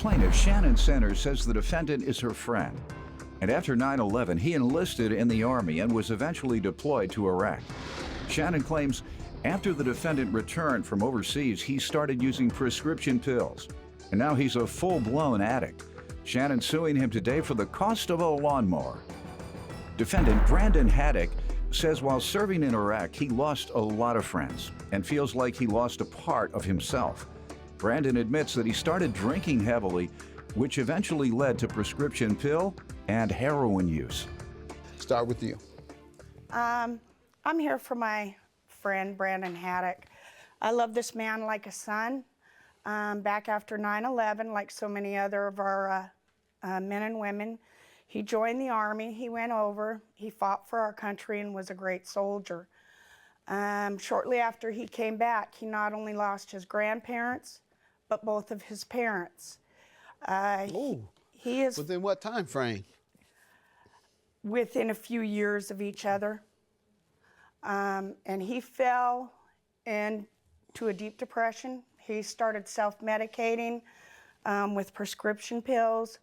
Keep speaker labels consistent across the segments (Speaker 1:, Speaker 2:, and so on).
Speaker 1: Plaintiff Shannon Center says the defendant is her friend. And after 9/11, he enlisted in the Army and was eventually deployed to Iraq. Shannon claims after the defendant returned from overseas, he started using prescription pills. And now he's a full-blown addict. Shannon's suing him today for the cost of a lawnmower. Defendant Brandon Haddock says while serving in Iraq, he lost a lot of friends and feels like he lost a part of himself. Brandon admits that he started drinking heavily, which eventually led to prescription pill and heroin use.
Speaker 2: Start with you.
Speaker 3: I'm here for my friend, Brandon Haddock. I love this man like a son. Back after 9/11, like so many other of our men and women, he joined the Army, he went over, he fought for our country and was a great soldier. Shortly after he came back, he not only lost his grandparents, but both of his parents. He is
Speaker 2: Within what time frame?
Speaker 3: within a few years of each other. And he fell into a deep depression. He started self-medicating with prescription pills,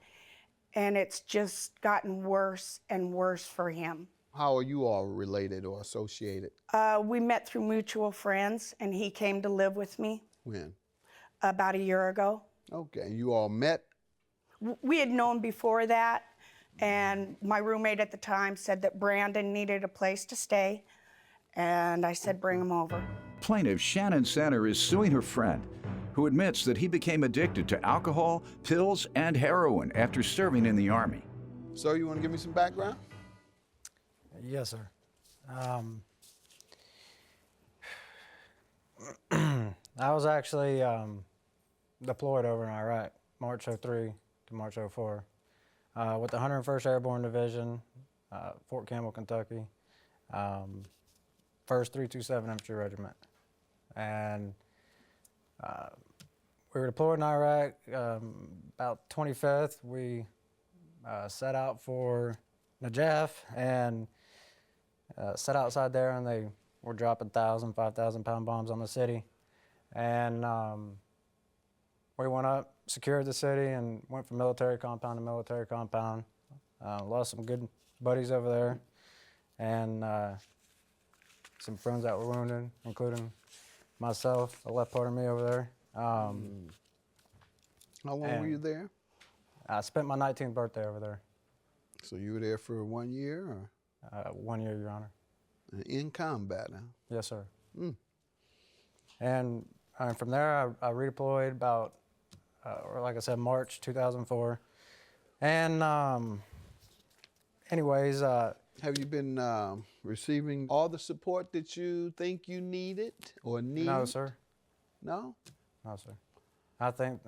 Speaker 3: and it's just gotten worse and worse for him.
Speaker 2: How are you all related or associated?
Speaker 3: We met through mutual friends, and he came to live with me
Speaker 2: When?
Speaker 3: about a year ago.
Speaker 2: Okay, you all met?
Speaker 3: We had known before that, and my roommate at the time said that Brandon needed a place to stay, and I said bring him over.
Speaker 1: Plaintiff Shannon Center is suing her friend, who admits that he became addicted to alcohol, pills, and heroin after serving in the Army.
Speaker 2: Sir, you want to give me some background?
Speaker 4: Yes, sir. I was actually deployed over in Iraq, March '03 to March '04, with the 101st Airborne Division, Fort Campbell, Kentucky, 1st 327 Infantry Regiment. And we were deployed in Iraq. About 25th, we set out for Najaf and sat outside there, and they were dropping 1,000, 5,000-pound bombs on the city. And we went up, secured the city, and went from military compound to military compound. Lost some good buddies over there, and some friends that were wounded, including myself, the left part of me over there.
Speaker 2: How long were you there?
Speaker 4: I spent my 19th birthday over there.
Speaker 2: So you were there for 1 year or
Speaker 4: 1 year, Your Honor.
Speaker 2: in combat? Huh?
Speaker 4: Yes, sir. And from there, I redeployed about, or like I said, March 2004. And anyways,
Speaker 2: Have you been receiving all the support that you think you needed or need?
Speaker 4: no, sir.
Speaker 2: No?
Speaker 4: No, sir. I think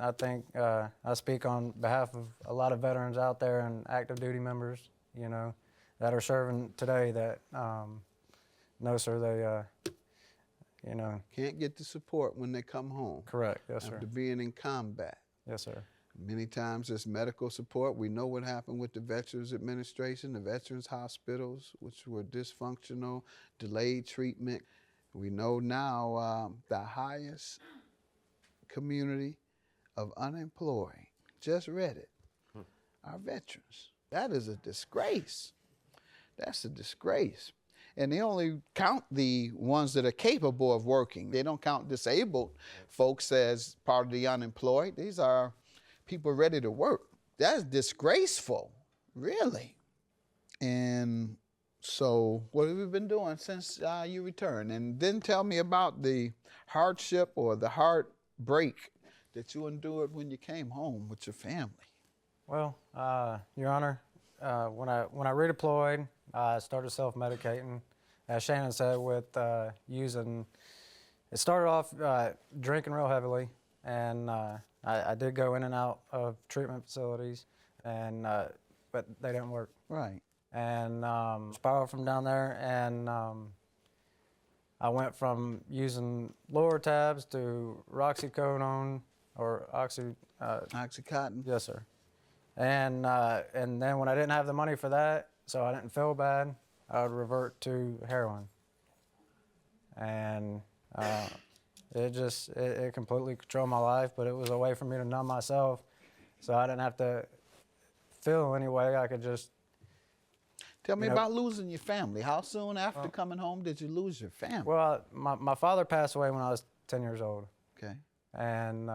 Speaker 4: I speak on behalf of a lot of veterans out there and active duty members, you know, that are serving today that, no, sir, they, you know.
Speaker 2: Can't get the support when they come home.
Speaker 4: Correct, yes, sir.
Speaker 2: After being in combat.
Speaker 4: Yes, sir.
Speaker 2: Many times it's medical support. We know what happened with the Veterans Administration, the Veterans Hospitals, which were dysfunctional, delayed treatment. We know now the highest community of unemployed, just read it, our veterans. That is a disgrace. That's a disgrace. And they only count the ones that are capable of working. They don't count disabled folks as part of the unemployed. These are people ready to work. That's disgraceful, really. And so what have you been doing since you returned? And then tell me about the hardship or the heartbreak that you endured when you came home with your family.
Speaker 4: Well, Your Honor, when I redeployed, I started self-medicating, as Shannon said, with using. It started off drinking real heavily, and I did go in and out of treatment facilities, and but they didn't work.
Speaker 2: Right.
Speaker 4: And spiraled from down there, and I went from using lower tabs to roxycodone or
Speaker 2: Oxycontin?
Speaker 4: Yes, sir. And then when I didn't have the money for that, so I didn't feel bad, I would revert to heroin. And it completely controlled my life, but it was a way for me to numb myself so I didn't have to feel any way. I could just.
Speaker 2: Tell me
Speaker 4: You know-
Speaker 2: about losing your family. How soon after coming home did you lose your family?
Speaker 4: Well, my father passed away when I was 10 years old,
Speaker 2: Okay.
Speaker 4: and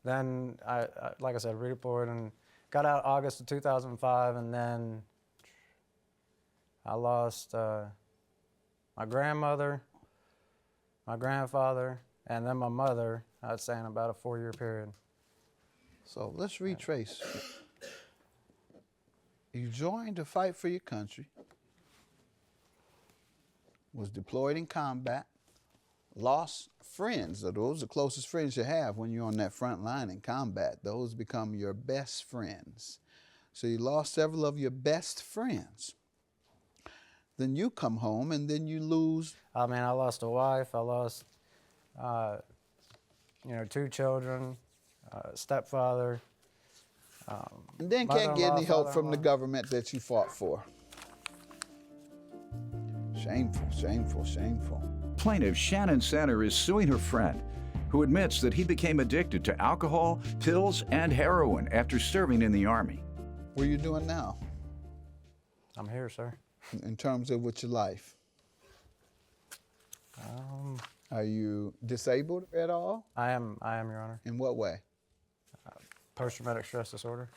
Speaker 4: then I, like I said, redeployed and got out August of 2005, and then I lost my grandmother, my grandfather, and then my mother. I'd say in about a 4-year period.
Speaker 2: So let's retrace. You joined to fight for your country, was deployed in combat, lost friends. Those are the closest friends you have when you're on that front line in combat. Those become your best friends. So you lost several of your best friends. Then you come home and then you lose.
Speaker 4: I mean, I lost a wife. I lost, 2 children, stepfather.
Speaker 2: And then can't get any help from the
Speaker 4: father-in-law.
Speaker 2: government that you fought for. Shameful, shameful, shameful.
Speaker 1: Plaintiff Shannon Center is suing her friend, who admits that he became addicted to alcohol, pills, and heroin after serving in the Army.
Speaker 2: What are you doing now
Speaker 4: I'm here, sir.
Speaker 2: in terms of with your life? Are you disabled at all?
Speaker 4: I am, Your Honor.
Speaker 2: In what way?
Speaker 4: Post-traumatic stress disorder.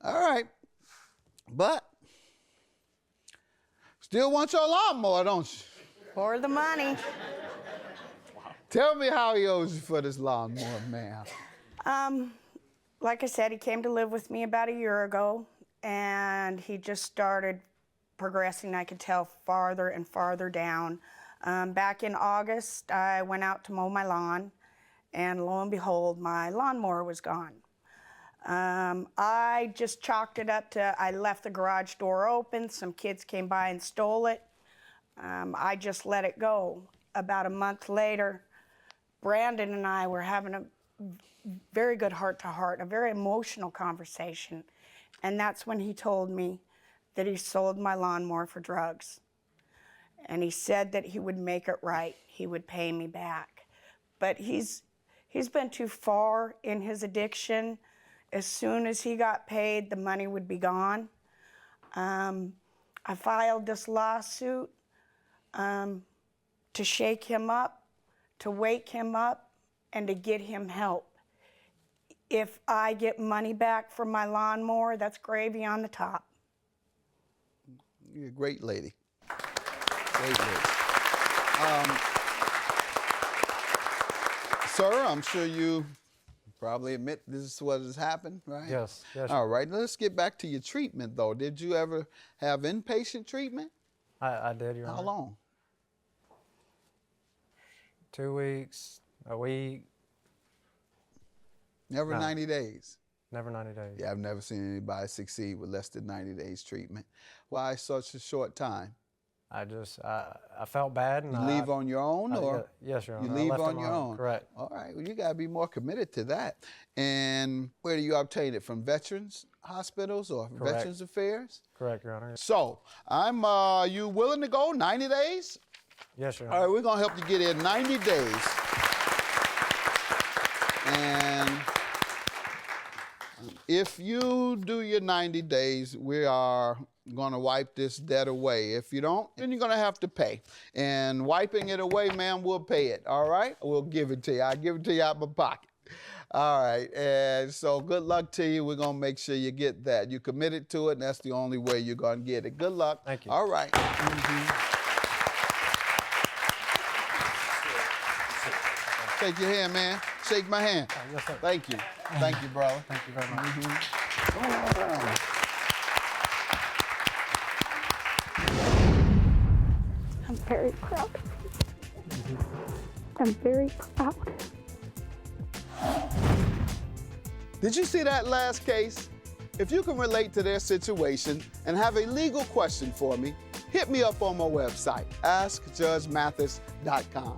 Speaker 2: All right. But still want your lawnmower, don't you?
Speaker 3: For the money.
Speaker 2: Tell me how he owes you for this lawnmower, ma'am.
Speaker 3: Like I said, he came to live with me about a year ago, and he just started progressing, I could tell, farther and farther down. Back in August, I went out to mow my lawn, and lo and behold, my lawnmower was gone. I just chalked it up to, I left the garage door open, some kids came by and stole it. I just let it go. About a month later, Brandon and I were having a very good heart-to-heart, a very emotional conversation, and that's when he told me that he sold my lawnmower for drugs. And he said that he would make it right, he would pay me back. But he's been too far in his addiction. As soon as he got paid, the money would be gone. I filed this lawsuit to shake him up, to wake him up, and to get him help. If I get money back from my lawnmower, that's gravy on the top.
Speaker 2: You're a great lady. Great lady. Sir, I'm sure you probably admit this is what has happened, right?
Speaker 4: Yes, yes.
Speaker 2: All right, let's get back to your treatment, though. Did you ever have inpatient treatment?
Speaker 4: I did, Your Honor.
Speaker 2: How long?
Speaker 4: 2 weeks, a week,
Speaker 2: Never
Speaker 4: No.
Speaker 2: 90 days.
Speaker 4: never 90 days.
Speaker 2: Yeah, I've never seen anybody succeed with less than 90 days treatment. Why such a short time?
Speaker 4: I felt bad, and
Speaker 2: You leave on your own, or
Speaker 4: yes, Your Honor.
Speaker 2: you
Speaker 4: I
Speaker 2: leave
Speaker 4: left
Speaker 2: on your own?
Speaker 4: Correct.
Speaker 2: All right, well, you got to be more committed to that. And where do you obtain it? From Veterans Hospitals or
Speaker 4: Correct.
Speaker 2: Veterans Affairs?
Speaker 4: Correct, Your Honor.
Speaker 2: So, you willing to go 90 days?
Speaker 4: Yes, Your
Speaker 2: All
Speaker 4: Honor.
Speaker 2: right, we're going to help you get in 90 days. And if you do your 90 days, we are going to wipe this debt away. If you don't, then you're going to have to pay. And wiping it away, ma'am, we'll pay it, all right? We'll give it to you. I'll give it to you out of my pocket. All right, and so good luck to you. We're going to make sure you get that. You committed to it, and that's the only way you're going to get it. Good luck.
Speaker 4: Thank you.
Speaker 2: All right. Shake your hand, man. Shake my hand.
Speaker 4: Yes, sir.
Speaker 2: Thank you. Thank you, brother.
Speaker 4: Thank you very much.
Speaker 3: I'm very proud. I'm very proud.
Speaker 2: Did you see that last case? If you can relate to their situation and have a legal question for me, hit me up on my website, askjudgemathis.com.